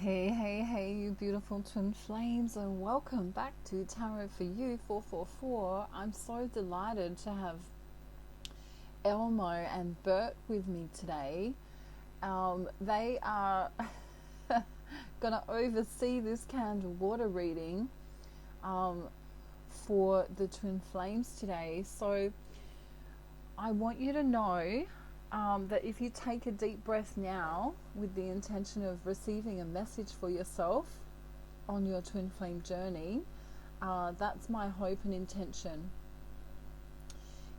Hey, you beautiful twin flames, and welcome back to Tarot for You 444. I'm so delighted to have Elmo and Bert with me today. They are going to oversee this candle water reading for the twin flames today. So I want you to know that if you take a deep breath now with the intention of receiving a message for yourself on your twin flame journey, that's my hope and intention.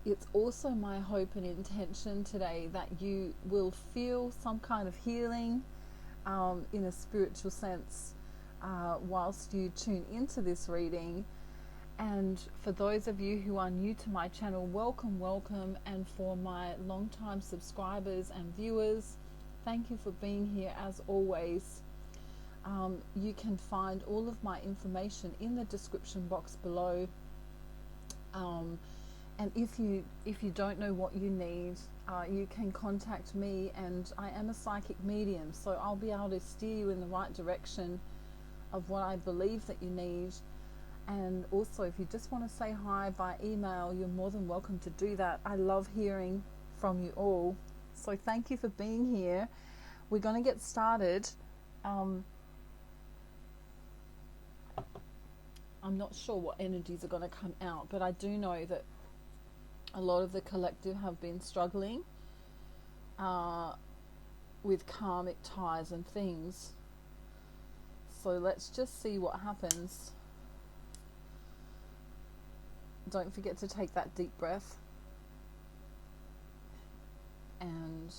It's also my hope and intention today that you will feel some kind of healing in a spiritual sense whilst you tune into this reading. And for those of you who are new to my channel, welcome. And for my long-time subscribers and viewers, thank you for being here as always. You can find all of my information in the description box below. And if you don't know what you need, you can contact me, and I am a psychic medium, so I'll be able to steer you in the right direction of what I believe that you need. And also, if you just want to say hi by email, you're more than welcome to do that. I love hearing from you all. So thank you for being here. We're going to get started. I'm not sure what energies are going to come out, but I do know that a lot of the collective have been struggling with karmic ties and things. So let's just see what happens. Don't forget to take that deep breath and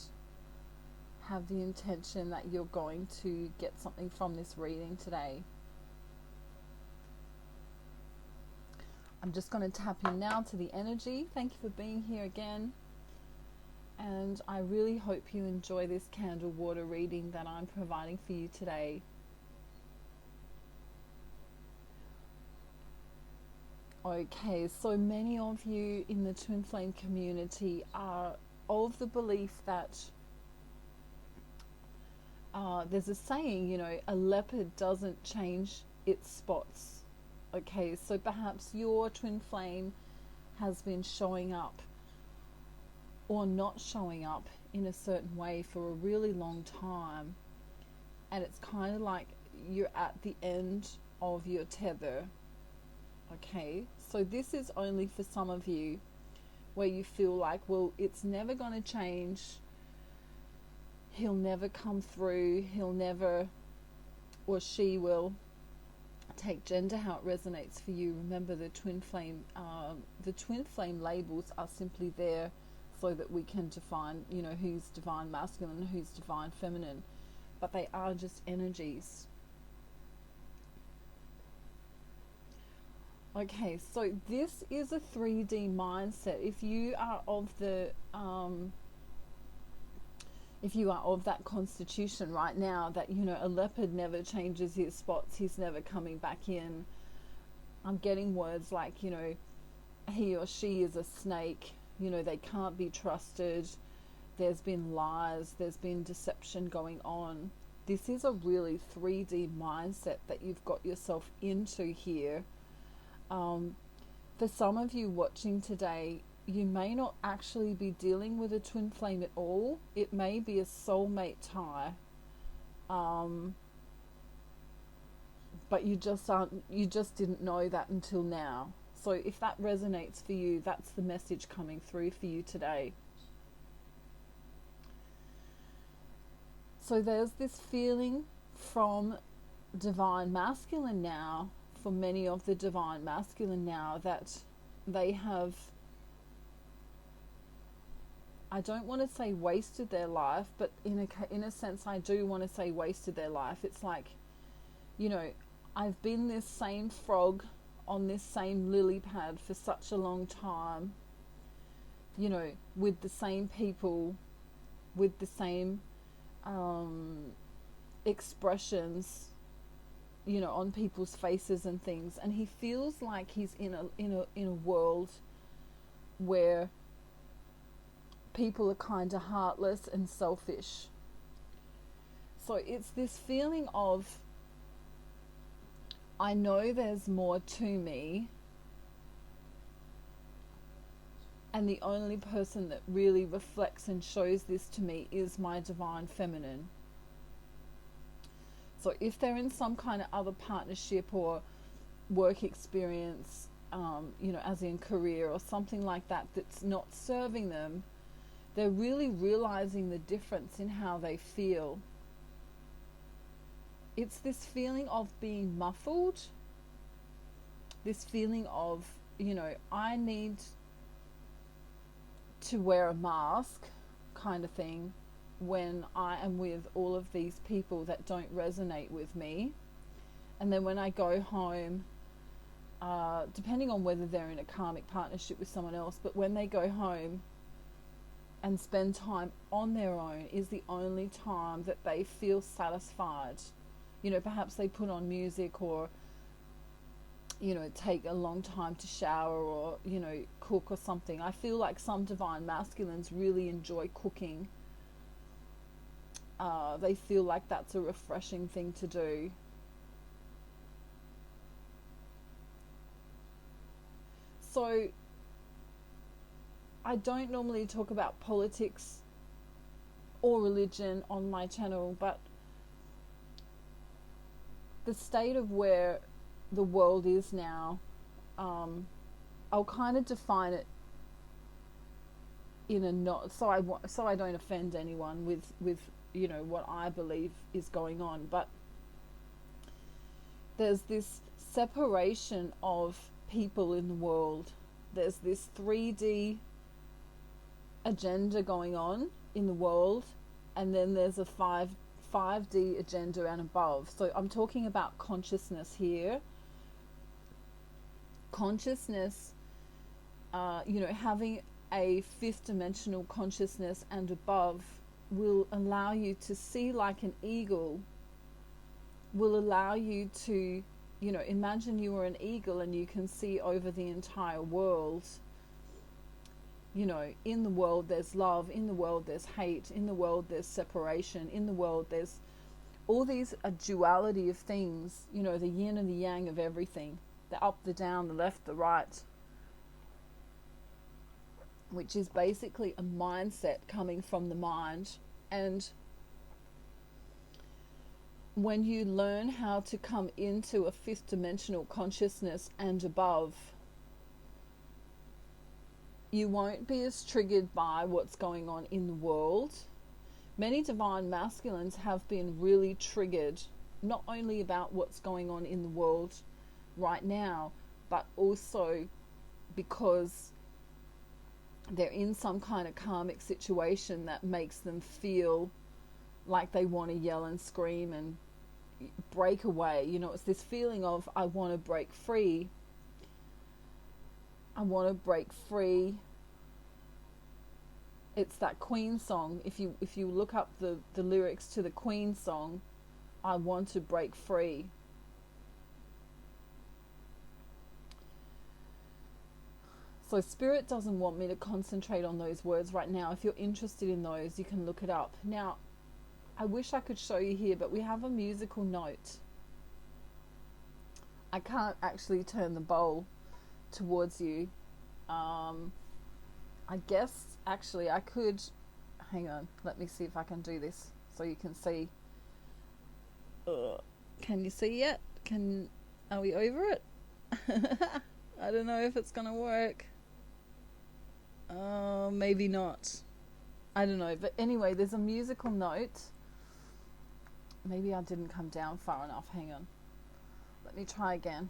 have the intention that you're going to get something from this reading today. I'm just going to tap in now to the energy. Thank you for being here again. And I really hope you enjoy this candle water reading that I'm providing for you today. Okay, so many of you in the twin flame community are of the belief that there's a saying, a leopard doesn't change its spots. Okay, so perhaps your twin flame has been showing up or not showing up in a certain way for a really long time, and it's kind of like you're at the end of your tether. Okay, so this is only for some of you where you feel like, well, it's never going to change. He'll never come through. He'll never, or she will. Take gender how it resonates for you. Remember, the twin flame labels are simply there so that we can define, who's divine masculine and who's divine feminine. But they are just energies. Okay, so this is a 3D mindset. If you are of that constitution right now, that a leopard never changes his spots, he's never coming back in. I'm getting words like he or she is a snake. They can't be trusted. There's been lies. There's been deception going on. This is a really 3D mindset that you've got yourself into here. For some of you watching today, you may not actually be dealing with a twin flame at all. It may be a soulmate tie, but you just didn't know that until now. So if that resonates for you, that's the message coming through for you today. So there's this feeling from divine masculine now, for many of the divine masculine now, that they have, I don't want to say wasted their life, but in a sense I do want to say wasted their life. It's like, I've been this same frog on this same lily pad for such a long time, with the same people, with the same expressions, on people's faces and things, and he feels like he's in a world where people are kind of heartless and selfish. So it's this feeling of, I know there's more to me, and the only person that really reflects and shows this to me is my divine feminine. So if they're in some kind of other partnership or work experience, as in career or something like that, that's not serving them, they're really realizing the difference in how they feel. It's this feeling of being muffled, this feeling of, I need to wear a mask kind of thing when I am with all of these people that don't resonate with me. And then when I go home, depending on whether they're in a karmic partnership with someone else, but when they go home and spend time on their own is the only time that they feel satisfied. Perhaps they put on music or, take a long time to shower or, cook or something. I feel like some divine masculines really enjoy cooking. They feel like that's a refreshing thing to do. So I don't normally talk about politics or religion on my channel, but the state of where the world is now, I'll kind of define it in a not so I don't offend anyone with what I believe is going on, but there's this separation of people in the world. There's this 3D agenda going on in the world, and then there's a 5D agenda and above. So I'm talking about consciousness here. Consciousness, having a fifth dimensional consciousness and above will allow you to see like an eagle, will allow you to, imagine you were an eagle and you can see over the entire world. In the world there's love, in the world there's hate, in the world there's separation, in the world there's all these, a duality of things, the yin and the yang of everything, the up, the down, the left, the right, which is basically a mindset coming from the mind. And when you learn how to come into a fifth dimensional consciousness and above, you won't be as triggered by what's going on in the world. Many divine masculines have been really triggered, not only about what's going on in the world right now, but also because they're in some kind of karmic situation that makes them feel like they want to yell and scream and break away. It's this feeling of, I want to break free. I want to break free. It's that Queen song. If you look up the lyrics to the Queen song, I want to break free. So Spirit doesn't want me to concentrate on those words right now. If you're interested in those, you can look it up. Now, I wish I could show you here, but we have a musical note. I can't actually turn the bowl towards you. I guess actually I could, hang on, let me see if I can do this so you can see. Can you see yet? Are we over it? I don't know if it's gonna work. Maybe not. I don't know, but anyway, there's a musical note. Maybe I didn't come down far enough. Hang on. Let me try again.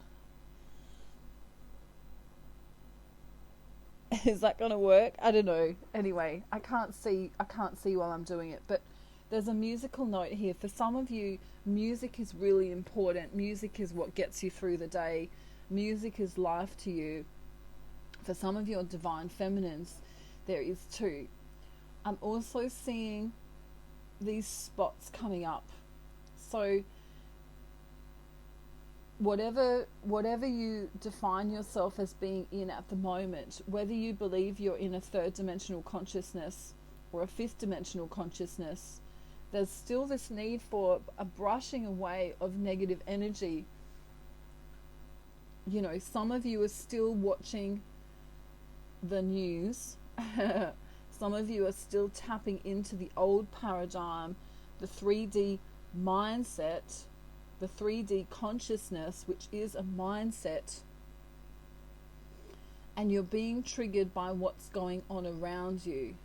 Is that going to work? I don't know. Anyway, I can't see while I'm doing it, but there's a musical note here. For some of you, music is really important. Music is what gets you through the day. Music is life to you. For some of your divine feminines, there is too. I'm also seeing these spots coming up. So whatever you define yourself as being in at the moment, whether you believe you're in a third dimensional consciousness or a fifth dimensional consciousness, there's still this need for a brushing away of negative energy. You know, some of you are still watching the news. Some of you are still tapping into the old paradigm, the 3D mindset, the 3D consciousness, which is a mindset. And you're being triggered by what's going on around you.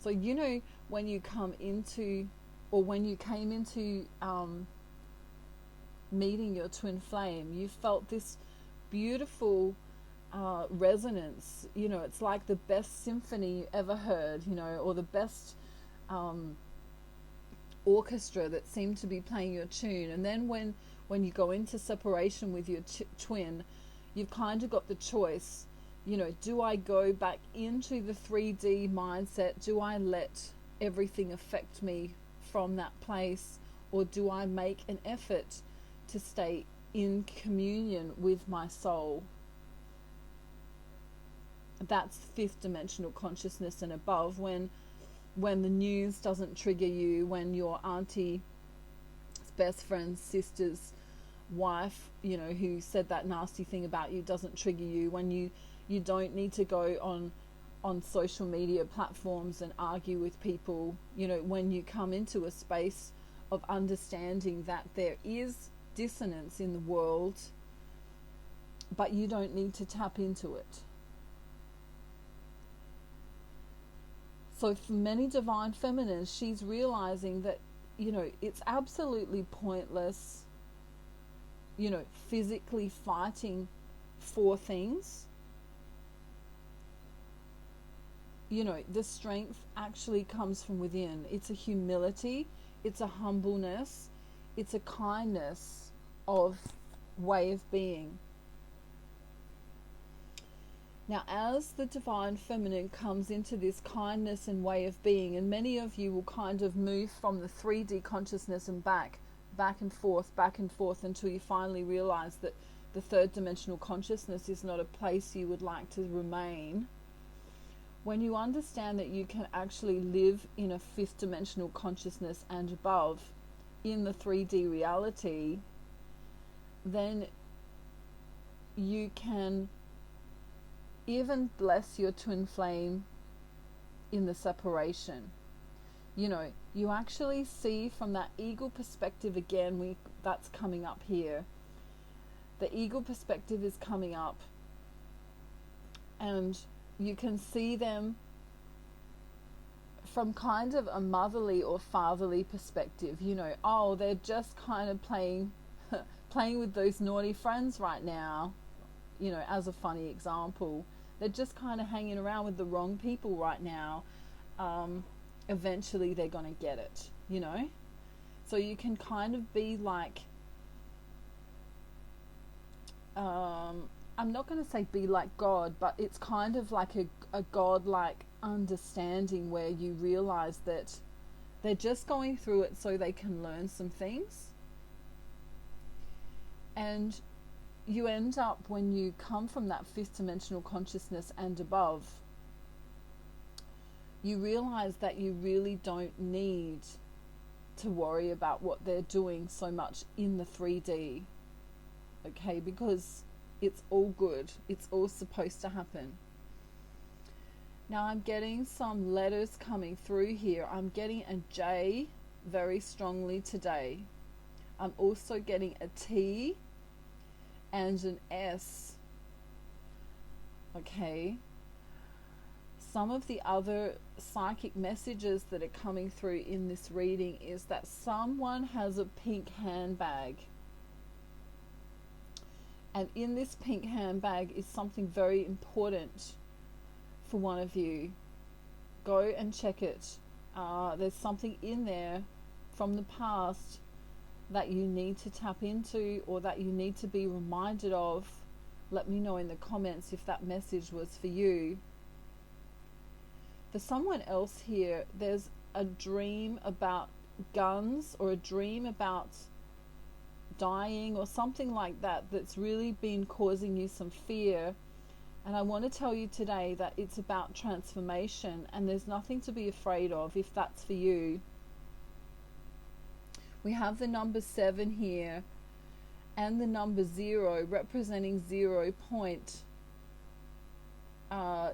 So, you know, when you come into, or when you came into meeting your twin flame, you felt this beautiful resonance. You know, it's like the best symphony you ever heard, you know, or the best orchestra that seemed to be playing your tune. And then when you go into separation with your twin, you've kind of got the choice. You know, do I go back into the 3D mindset? Do I let everything affect me from that place? Or do I make an effort to stay in communion with my soul? That's fifth dimensional consciousness and above. When the news doesn't trigger you, when your auntie's best friend's sister's wife, you know, who said that nasty thing about you doesn't trigger you, when you don't need to go on social media platforms and argue with people, you know, when you come into a space of understanding that there is dissonance in the world, but you don't need to tap into it. So for many divine feminines, she's realizing that, you know, it's absolutely pointless, you know, physically fighting for things. You know, the strength actually comes from within. It's a humility, it's a humbleness, it's a kindness of way of being. Now, as the divine feminine comes into this kindness and way of being, and many of you will kind of move from the 3D consciousness and back and forth until you finally realize that the third dimensional consciousness is not a place you would like to remain. When you understand that you can actually live in a fifth dimensional consciousness and above in the 3D reality, then you can even bless your twin flame in the separation. You know, you actually see from that eagle perspective again, that's coming up here. The eagle perspective is coming up, and you can see them from kind of a motherly or fatherly perspective. You know, oh, they're just kind of playing with those naughty friends right now, you know, as a funny example. They're just kind of hanging around with the wrong people right now. Eventually they're going to get it, you know. So you can kind of be like, I'm not going to say be like God, but it's kind of like a God-like understanding where you realize that they're just going through it so they can learn some things. And you end up, when you come from that fifth dimensional consciousness and above, you realize that you really don't need to worry about what they're doing so much in the 3D, okay, because it's all good. It's all supposed to happen. Now I'm getting some letters coming through here. I'm getting a J very strongly today. I'm also getting a T and an S. Okay. Some of the other psychic messages that are coming through in this reading is that someone has a pink handbag. And in this pink handbag is something very important for one of you. Go and check it. There's something in there from the past that you need to tap into, or that you need to be reminded of. Let me know in the comments if that message was for you. For someone else here, there's a dream about guns, or a dream about dying, or something like that, that's really been causing you some fear. And I want to tell you today that it's about transformation, and there's nothing to be afraid of if that's for you. We have the number 7 here and the number 0 representing 0 point.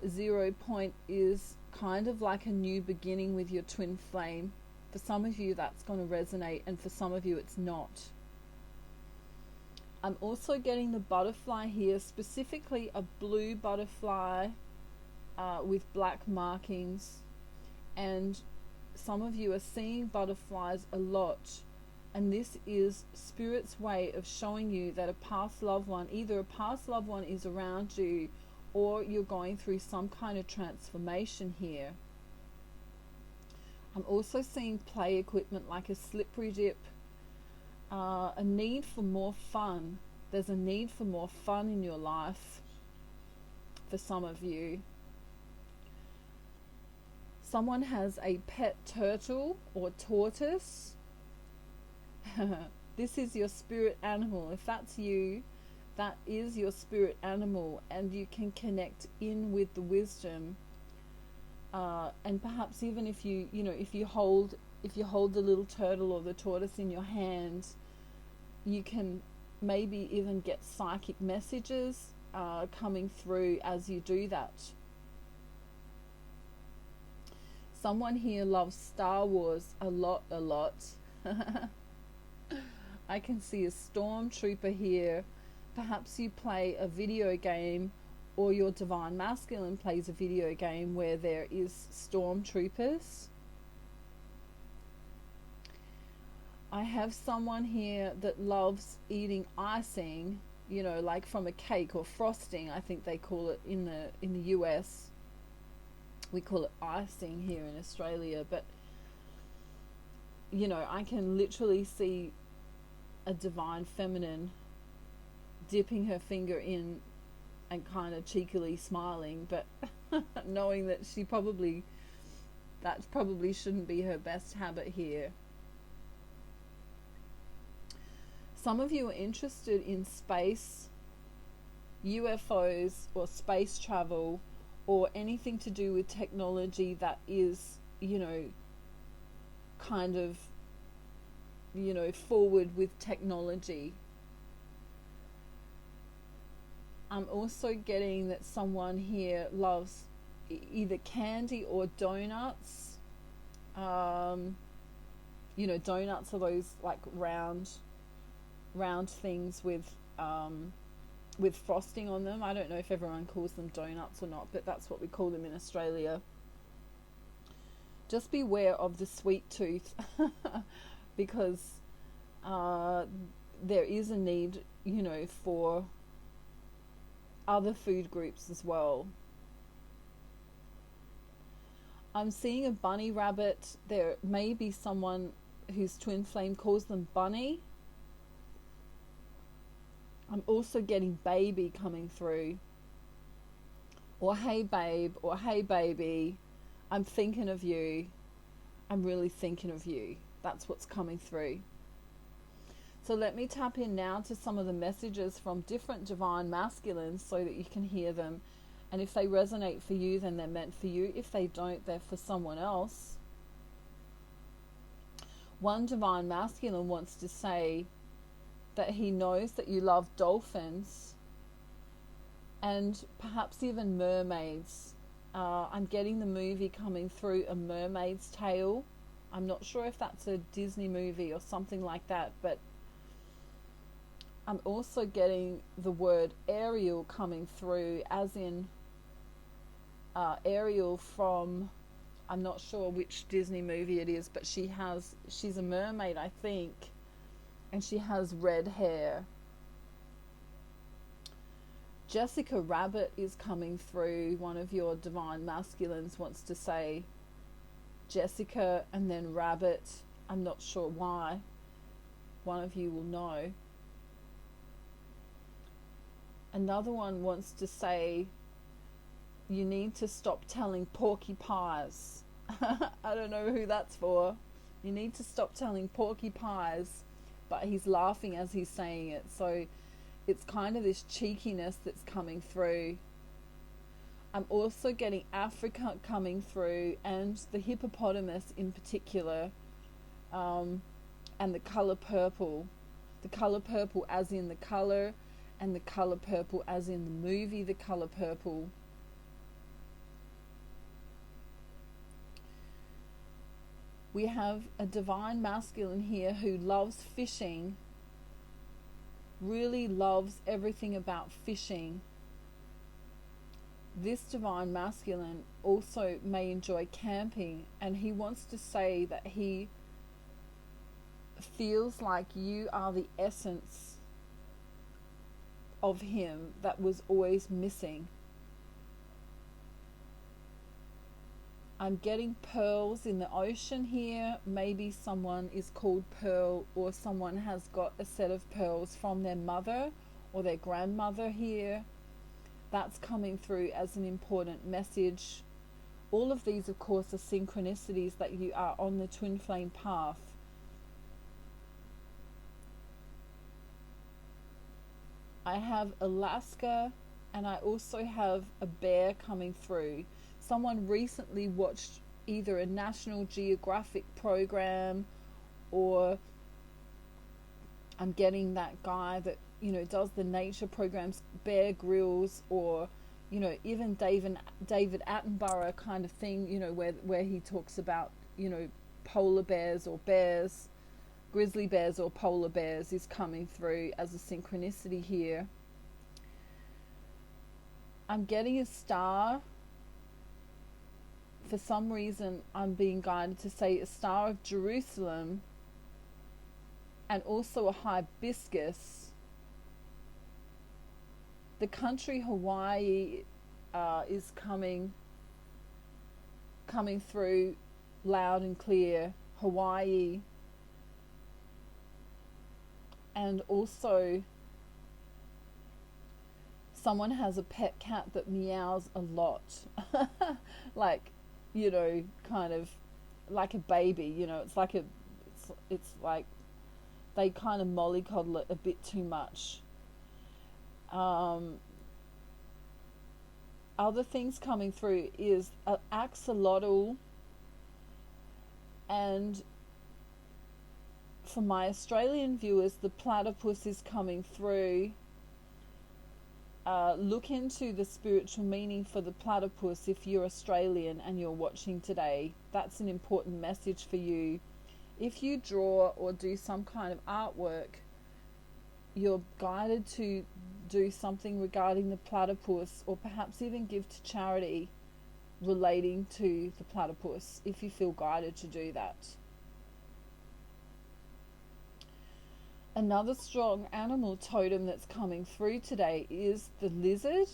0 point is kind of like a new beginning with your twin flame. For some of you that's going to resonate, and for some of you it's not. I'm also getting the butterfly here, specifically a blue butterfly with black markings, and some of you are seeing butterflies a lot, and this is Spirit's way of showing you that a past loved one, either a past loved one is around you, or you're going through some kind of transformation here. I'm also seeing play equipment like a slippery dip, a need for more fun. There's a need for more fun in your life for some of you. Someone has a pet turtle or tortoise. This is your spirit animal. If that's you, that is your spirit animal, and you can connect in with the wisdom. And perhaps even if you hold the little turtle or the tortoise in your hand, you can maybe even get psychic messages coming through as you do that. Someone here loves Star Wars a lot. I can see a stormtrooper here. Perhaps you play a video game, or your divine masculine plays a video game where there is stormtroopers. I have someone here that loves eating icing, like from a cake, or frosting, I think they call it in the US. We call it icing here in Australia, but I can literally see a divine feminine dipping her finger in and kind of cheekily smiling, but knowing that that probably shouldn't be her best habit here. Some of you are interested in space, UFOs, or space travel, or anything to do with technology that is, kind of, forward with technology. I'm also getting that someone here loves either candy or donuts. Donuts are those like round things with frosting on them. I don't know if everyone calls them donuts or not, but that's what we call them in Australia. Just beware of the sweet tooth because there is a need, for other food groups as well. I'm seeing a bunny rabbit. There may be someone whose twin flame calls them bunny. I'm also getting baby coming through, or hey babe, or hey baby, I'm thinking of you. I'm really thinking of you. That's what's coming through. So let me tap in now to some of the messages from different divine masculines so that you can hear them. And if they resonate for you, then they're meant for you. If they don't, they're for someone else. One divine masculine wants to say that he knows that you love dolphins and perhaps even mermaids. I'm getting the movie coming through, A Mermaid's Tale. I'm not sure if that's a Disney movie or something like that, but I'm also getting the word Ariel coming through, as in Ariel from, I'm not sure which Disney movie it is, but she's a mermaid, I think, and she has red hair. Jessica Rabbit is coming through. One of your divine masculines wants to say Jessica and then Rabbit. I'm not sure why. One of you will know. Another one wants to say you need to stop telling porcupines. I don't know who that's for. You need to stop telling porcupines, but he's laughing as he's saying it. So it's kind of this cheekiness that's coming through. I'm also getting Africa coming through, and the hippopotamus in particular. and the color purple. The color purple as in the color, and the color purple as in the movie The Color Purple. We have a divine masculine here who loves fishing, really loves everything about fishing. This divine masculine also may enjoy camping, and he wants to say that he feels like you are the essence of him that was always missing. I'm getting pearls in the ocean here. Maybe someone is called Pearl, or someone has got a set of pearls from their mother or their grandmother here. That's coming through as an important message. All of these, of course, are synchronicities that you are on the twin flame path. I have Alaska, and I also have a bear coming through. Someone recently watched either a National Geographic program, or I'm getting that guy that, you know, does the nature programs, Bear Grylls, or, you know, even David Attenborough kind of thing, you know, where he talks about, you know, polar bears or bears, grizzly bears or polar bears is coming through as a synchronicity here. I'm getting a star. For some reason, I'm being guided to say a Star of Jerusalem, and also a hibiscus. The country Hawaii is coming through loud and clear. Hawaii. And also, someone has a pet cat that meows a lot. Like, you know, kind of like a baby, you know, it's like it's like they kind of mollycoddle it a bit too much. Other things coming through is an axolotl, and for my Australian viewers, the platypus is coming through. Look into the spiritual meaning for the platypus if you're Australian and you're watching today. That's an important message for you. If you draw or do some kind of artwork, you're guided to do something regarding the platypus, or perhaps even give to charity relating to the platypus if you feel guided to do that. Another strong animal totem that's coming through today is the lizard.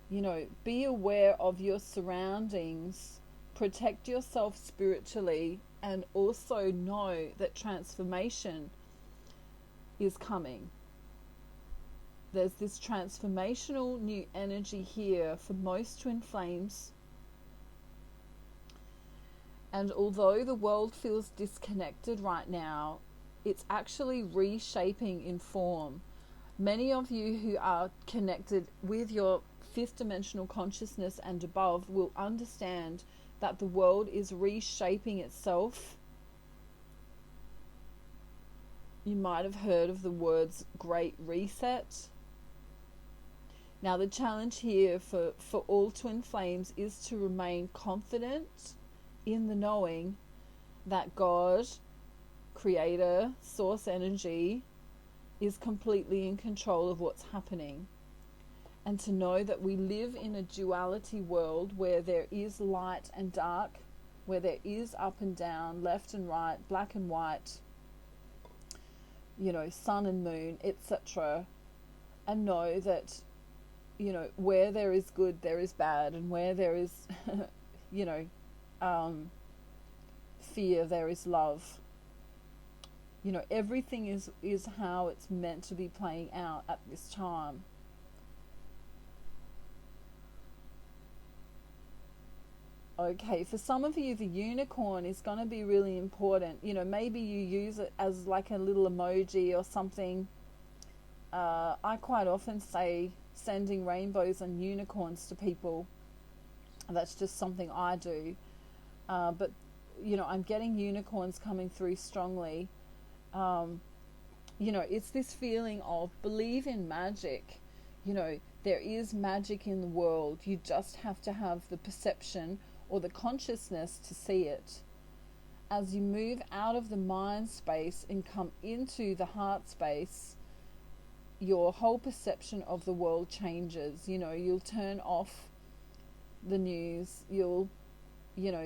You know, be aware of your surroundings, protect yourself spiritually, and also know that transformation is coming. There's this transformational new energy here for most twin flames. And although the world feels disconnected right now, it's actually reshaping in form. Many of you who are connected with your fifth dimensional consciousness and above will understand that the world is reshaping itself. You might have heard of the words Great Reset. Now the challenge here for all twin flames is to remain confident in the knowing that God, Creator, Source Energy, is completely in control of what's happening. And to know that we live in a duality world where there is light and dark, where there is up and down, left and right, black and white, you know, sun and moon, etc. And know that, you know, where there is good, there is bad, and where there is, you know, fear, there is love. You know, everything is how it's meant to be playing out at this time. Okay, for some of you, the unicorn is going to be really important. You know, maybe you use it as like a little emoji or something. I quite often say sending rainbows and unicorns to people. That's just something I do. But I'm getting unicorns coming through strongly. It's this feeling of believe in magic. There is magic in the world. You just have to have the perception or the consciousness to see it. As you move out of the mind space and come into the heart space, your whole perception of the world changes. You'll turn off the news. You'll,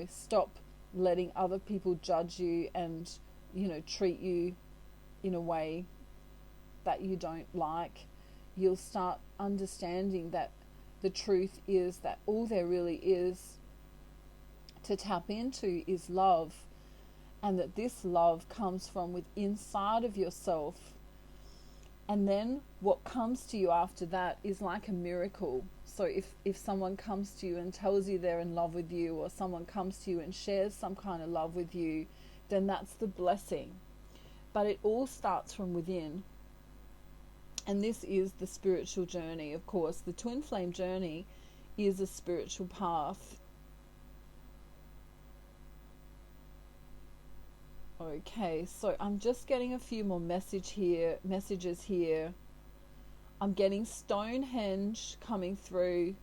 stop letting other people judge you and, treat you in a way that you don't like. You'll start understanding that the truth is that all there really is to tap into is love, and that this love comes from within inside of yourself. And then what comes to you after that is like a miracle. So if someone comes to you and tells you they're in love with you, or someone comes to you and shares some kind of love with you, then that's the blessing. But it all starts from within. And this is the spiritual journey, of course. The twin flame journey is a spiritual path. Okay, so I'm just getting a few more messages here. I'm getting Stonehenge coming through.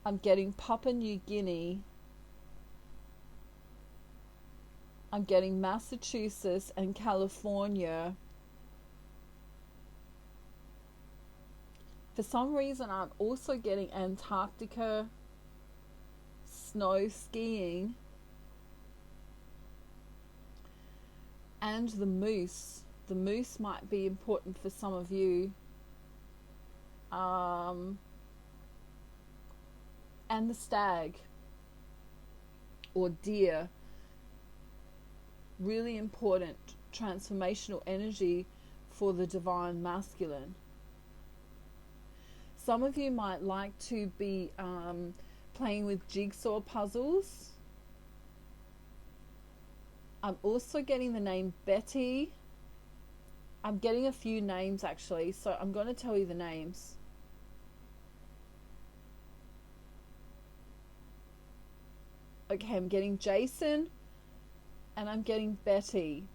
I'm getting Papua New Guinea. I'm getting Massachusetts and California. For some reason, I'm also getting Antarctica, snow skiing, and the moose. The moose might be important for some of you. And the stag or deer. Really important transformational energy for the divine masculine. Some of you might like to be playing with jigsaw puzzles. I'm also getting the name Betty. I'm getting a few names actually, so I'm going to tell you the names. Okay, I'm getting Jason and I'm getting Betty.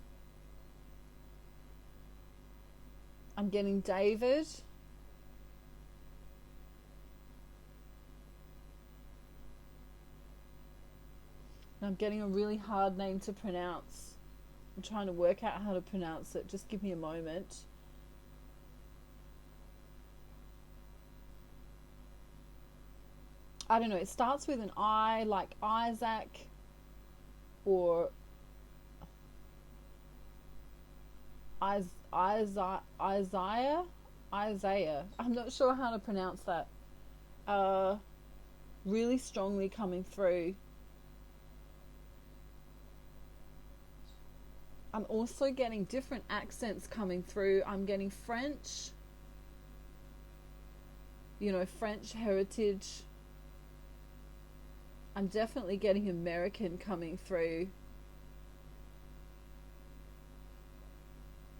I'm getting David. And I'm getting a really hard name to pronounce. I'm trying to work out how to pronounce it. Just give me a moment. I don't know. It starts with an I, like Isaac, or Isaiah. I'm not sure how to pronounce that. Really strongly coming through. I'm also getting different accents coming through. I'm getting French, French heritage. I'm definitely getting American coming through.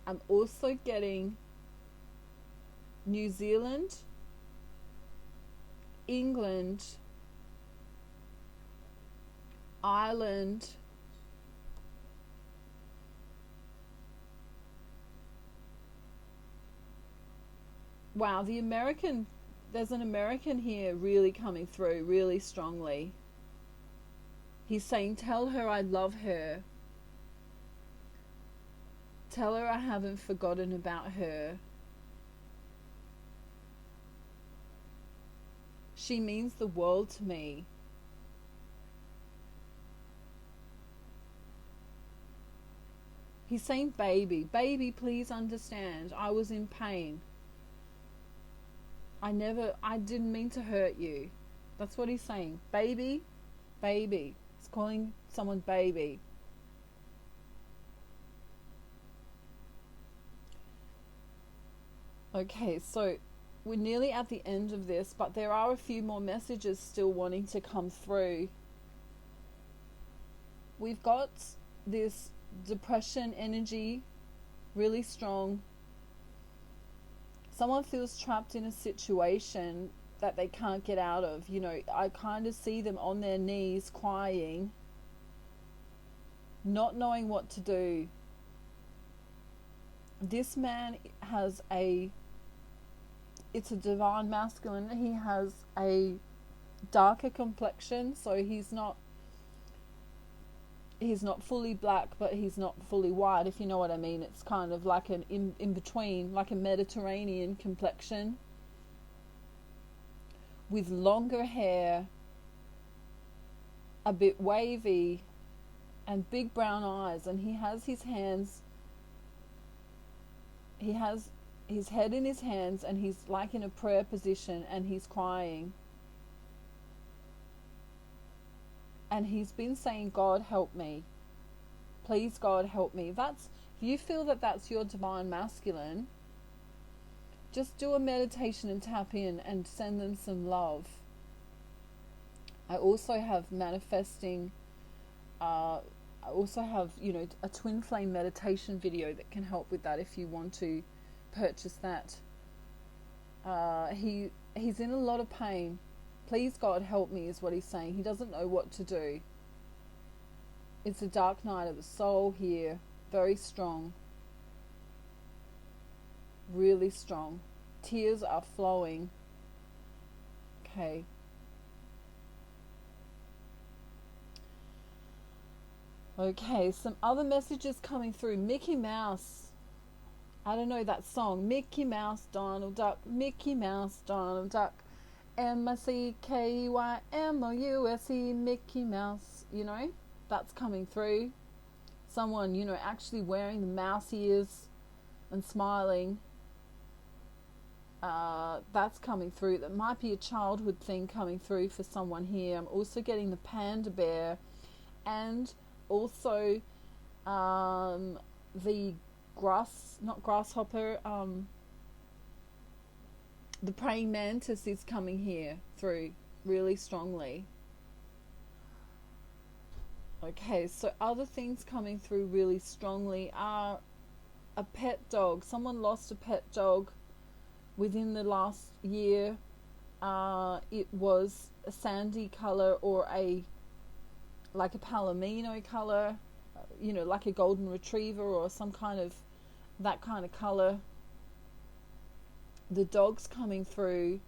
I'm also getting New Zealand, England, Ireland, wow, there's an American here really coming through really strongly. He's saying, tell her I love her. Tell her I haven't forgotten about her. She means the world to me. He's saying, baby, please understand. I was in pain. I didn't mean to hurt you. That's what he's saying. Baby. He's calling someone baby. Okay, so we're nearly at the end of this, but there are a few more messages still wanting to come through. We've got this depression energy really strong. Someone feels trapped in a situation that they can't get out of. I kind of see them on their knees crying. not knowing what to do. This man has it's a divine masculine. He has a darker complexion, so he's not fully black, but he's not fully white, if you know what I mean. It's kind of like an in between, like a Mediterranean complexion, with longer hair, a bit wavy, and big brown eyes. And he has his head in his hands, and he's like in a prayer position, and he's crying. And he's been saying, God help me, please God help me. If you feel that that's your divine masculine, just do a meditation and tap in and send them some love. I also have manifesting, I also have, a twin flame meditation video that can help with that if you want to purchase that. He's in a lot of pain. Please God help me is what he's saying. He doesn't know what to do. It's a dark night of the soul here. Very strong. Really strong. Tears are flowing. Okay. Okay, some other messages coming through. Mickey Mouse. I don't know that song. Mickey Mouse, Donald Duck. Mickey Mouse, Donald Duck. M-I-C-K-E-Y-M-O-U-S-E. Mickey Mouse. That's coming through. Someone, actually wearing the mouse ears and smiling. That's coming through. That might be a childhood thing coming through for someone here. I'm also getting the panda bear, and also the grasshopper, the praying mantis is coming here through really strongly. Okay, so other things coming through really strongly are a pet dog. Someone lost a pet dog within the last year. It was a sandy color, or like a palomino color, like a golden retriever or some kind of that kind of color. The dog's coming through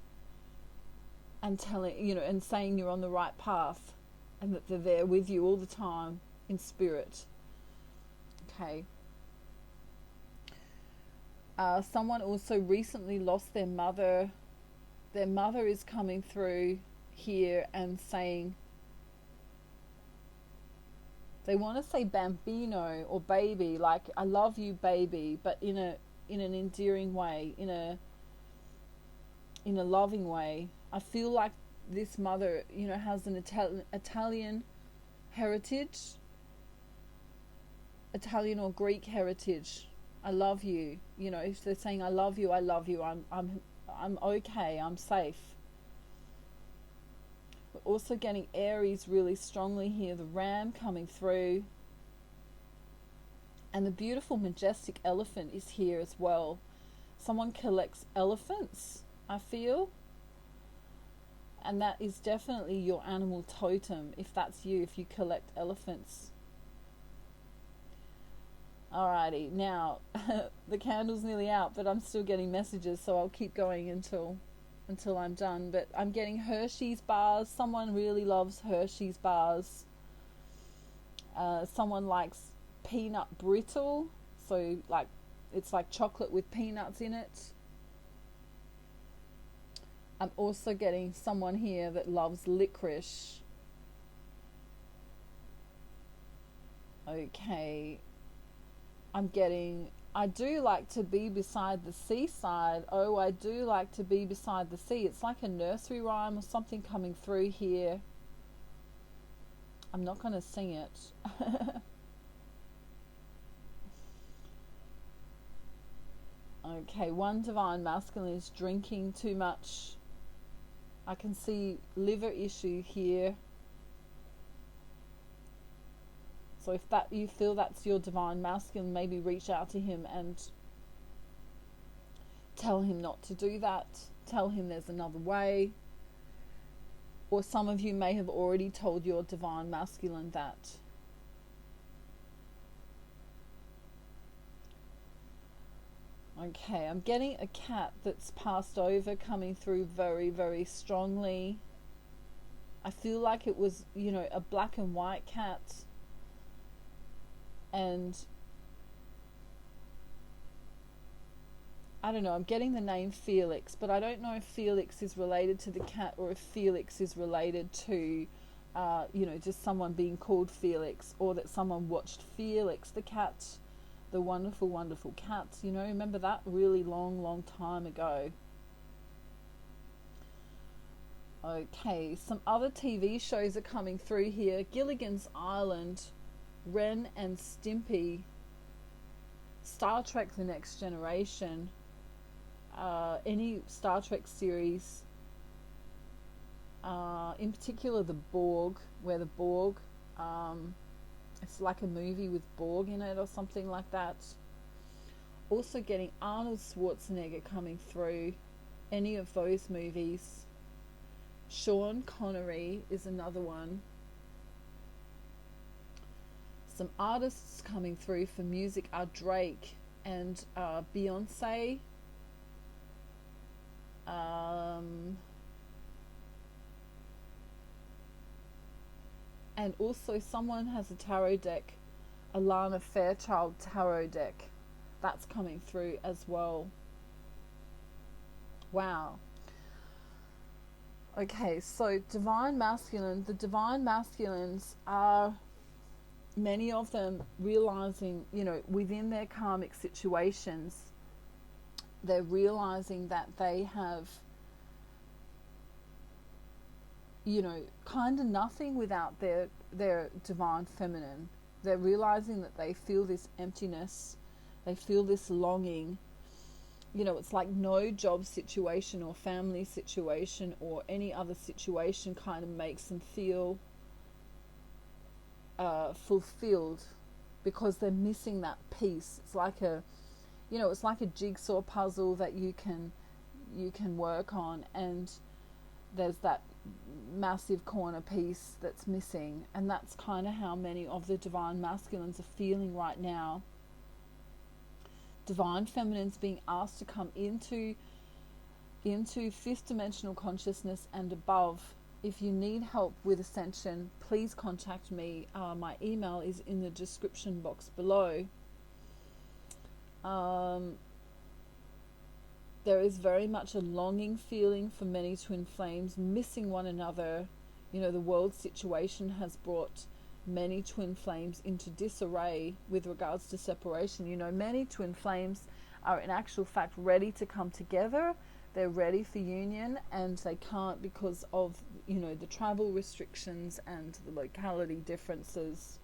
and telling, and saying you're on the right path, and that they're there with you all the time in spirit. Okay. Someone also recently lost their mother. Their mother is coming through here and saying, they want to say bambino or baby, like I love you baby, but in an endearing way, in a loving way. I feel like this mother, has an Italian heritage, Italian or Greek heritage. I love you. If they're saying I love you, I'm okay, I'm safe. We're also getting Aries really strongly here. The ram coming through, and the beautiful majestic elephant is here as well. Someone collects elephants, I feel. And that is definitely your animal totem, if that's you, if you collect elephants. Alrighty, now the candle's nearly out, but I'm still getting messages, so I'll keep going until I'm done. But I'm getting Hershey's bars. Someone really loves Hershey's bars. Someone likes peanut brittle, so it's like chocolate with peanuts in it. I'm also getting someone here that loves licorice. Okay. I do like to be beside the seaside. Oh, I do like to be beside the sea. It's like a nursery rhyme or something coming through here. I'm not going to sing it. Okay, one divine masculine is drinking too much. I can see liver issue here. So if you feel that's your divine masculine, maybe reach out to him and tell him not to do that. Tell him there's another way. Or some of you may have already told your divine masculine that. Okay, I'm getting a cat that's passed over coming through very, very strongly. I feel like it was, a black and white cat. And I don't know, I'm getting the name Felix, but I don't know if Felix is related to the cat or if Felix is related to, just someone being called Felix, or that someone watched Felix, the cat, the wonderful, wonderful cat. Remember that really long, long time ago. Okay, some other TV shows are coming through here. Gilligan's Island, Ren and Stimpy, Star Trek The Next Generation, any Star Trek series, in particular the Borg, where the Borg, it's like a movie with Borg in it or something like that. Also getting Arnold Schwarzenegger coming through, any of those movies. Sean Connery is another one. Some artists coming through for music are Drake and Beyonce. And also someone has a tarot deck, Alana Fairchild tarot deck. That's coming through as well. Wow. Okay, so Divine Masculine. The Divine Masculines are, many of them, realizing, within their karmic situations, they're realizing that they have, kind of nothing without their divine feminine. They're realizing that they feel this emptiness, they feel this longing. It's like no job situation or family situation or any other situation kind of makes them feel fulfilled, because they're missing that piece. It's like a jigsaw puzzle that you can work on, and there's that massive corner piece that's missing, and that's kind of how many of the Divine Masculines are feeling right now. Divine Feminines being asked to come into fifth dimensional consciousness and above. If you need help with ascension, please contact me. My email is in the description box below. There is very much a longing feeling for many twin flames missing one another. The world situation has brought many twin flames into disarray with regards to separation. Many twin flames are in actual fact ready to come together. They're ready for union, and they can't because of the travel restrictions and the locality differences.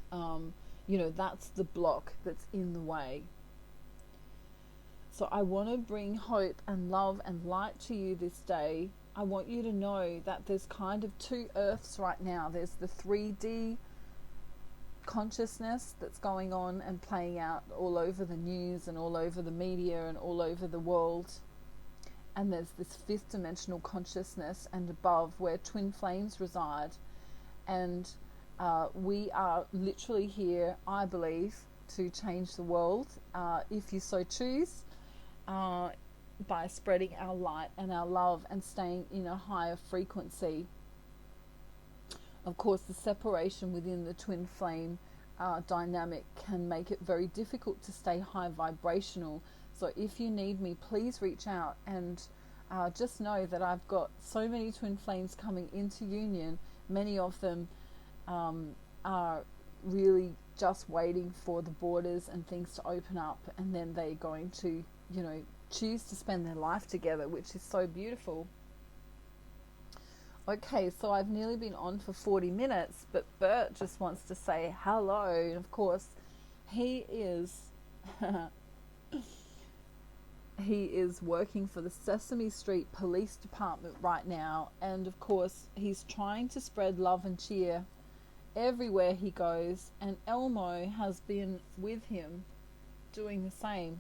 That's the block that's in the way. So I want to bring hope and love and light to you this day. I want you to know that there's kind of two earths right now. There's the 3D consciousness that's going on and playing out all over the news and all over the media and all over the world. And there's this fifth dimensional consciousness and above, where twin flames reside. And we are literally here, I believe, to change the world, if you so choose. By spreading our light and our love and staying in a higher frequency. Of course, the separation within the twin flame dynamic can make it very difficult to stay high vibrational. So if you need me, please reach out, and just know that I've got so many twin flames coming into union. Many of them are really just waiting for the borders and things to open up, and then they're going to choose to spend their life together, which is so beautiful. Okay, so I've nearly been on for 40 minutes, but Bert just wants to say hello. And of course, he is he is working for the Sesame Street Police Department right now, and of course he's trying to spread love and cheer everywhere he goes, and Elmo has been with him doing the same.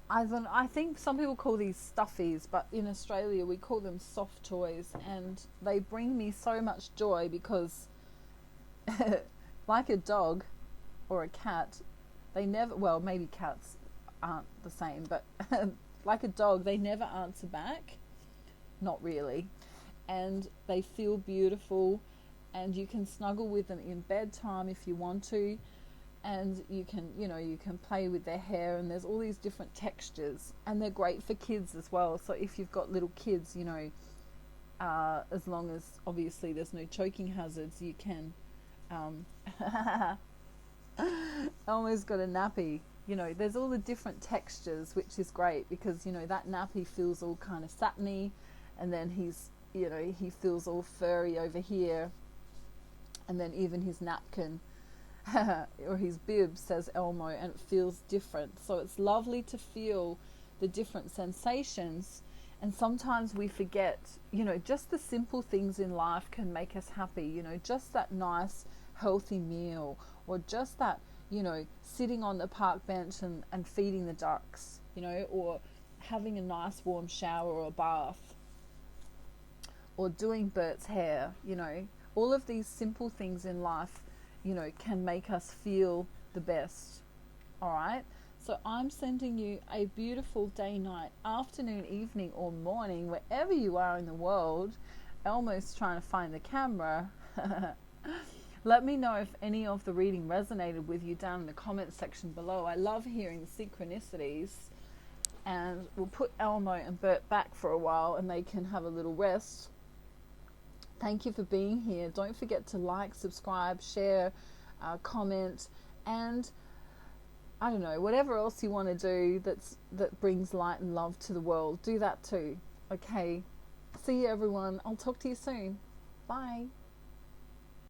I think some people call these stuffies, but in Australia we call them soft toys, and they bring me so much joy because like a dog or a cat, they never, well, maybe cats aren't the same, but like a dog, they never answer back. Not really. And they feel beautiful, and you can snuggle with them in bedtime if you want to, and you can, you can play with their hair, and there's all these different textures, and they're great for kids as well. So if you've got little kids, as long as obviously there's no choking hazards, you can Elmo's got a nappy. There's all the different textures, which is great because that nappy feels all kind of satiny, and then he feels all furry over here, and then even his napkin or his bib says Elmo, and it feels different. So it's lovely to feel the different sensations. And sometimes we forget, just the simple things in life can make us happy. Just that nice healthy meal, or just that, sitting on the park bench and feeding the ducks, or having a nice warm shower or a bath, or doing Bert's hair. All of these simple things in life, can make us feel the best. All right. So I'm sending you a beautiful day, night, afternoon, evening, or morning, wherever you are in the world. Elmo's trying to find the camera. Let me know if any of the reading resonated with you down in the comment section below. I love hearing the synchronicities. And we'll put Elmo and Bert back for a while, and they can have a little rest. Thank you for being here. Don't forget to like, subscribe, share, comment, and I don't know, whatever else you want to do that brings light and love to the world. Do that too. Okay. See you, everyone. I'll talk to you soon. Bye.